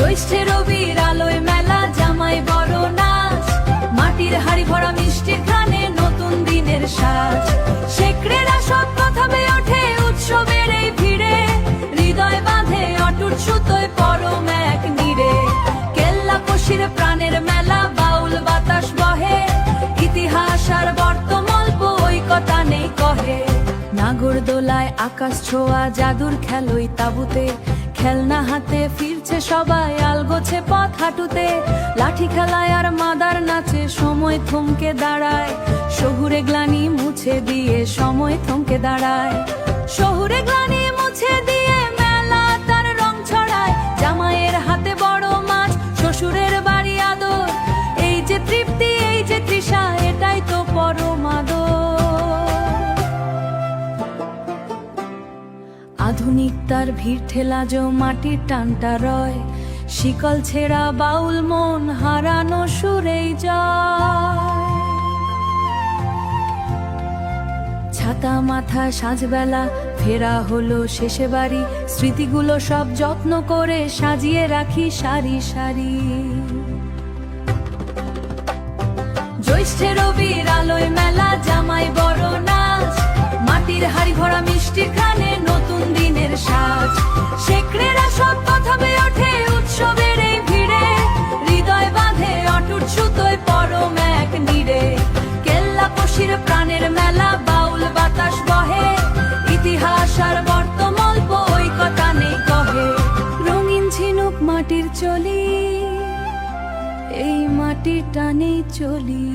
জ্যৈষ্ঠে রবির আলোয় মেলা, জামাই বড় নাচ, মাটির হাড়ি ভরা মিষ্টির ঘ্রাণে নতুন দিনের সাজ। শেকড়েরা সব কথা বেয়ে ওঠে উৎসবের এই ভিড়ে, হৃদয় বাঁধে অটুট সুতোয় পরম এক নীড়ে। কেল্লা পশির প্রাণের মেলা, বাউল বাতাস বহে, ইতিহাস আর বর্তমান ঐকতা নেই কহে। নাগরদোলায় আকাশ ছোঁয়া, জাদুর খেলোই তাবুতে, খেলনা হাতে ফিরছে সবাই, আলগোছে পথ হাঁটুতে। লাঠি খেলায় আর মাদার নাচে, সময় থমকে দাঁড়ায়, শহুরে গ্লানি মুছে দিয়ে সময় থমকে দাঁড়ায়। শহুরে গ্লানি মুছে দিয়ে মেলা তার রং ছড়ায়, জামাইয়ের হাতে বড় মাছ, শ্বশুরের বাড়ি আদর, এই যে তৃপ্তি এই যে তৃষা, এটাই তো পরম আদর। আধুনিকতার ভিড় ঠেলা যো মাটির টানটা রয়, শিকল ছেঁড়া বাউল মন হারানো সুরেই যায়। ছাতা মাথা সাজবেলা ফেরা হলো শেষে বাড়ি, স্মৃতিগুলো সব যত্ন করে সাজিয়ে রাখি সারি সারি। জ্যৈষ্ঠে রবির আলোয় মেলা, জামাই বড় নাচ, মাটির হাড়ি ভরা মিষ্টির ঘ্রাণে নতুন দিনের সাজ। শেকড়েরা সব কথা বেয়ে ওঠে উৎসবের এই ভিড়ে, হৃদয় বাঁধে অটুট সুতোয় পরম এক নীড়ে। কেল্লা পশির প্রাণের মেলা, বাউল বাতাস বহে, ইতিহাস আর বর্তমান ঐকতা নেই কহে। রঙিন ঝিনুক মাটির চলি, এই মাটির টানে চলি।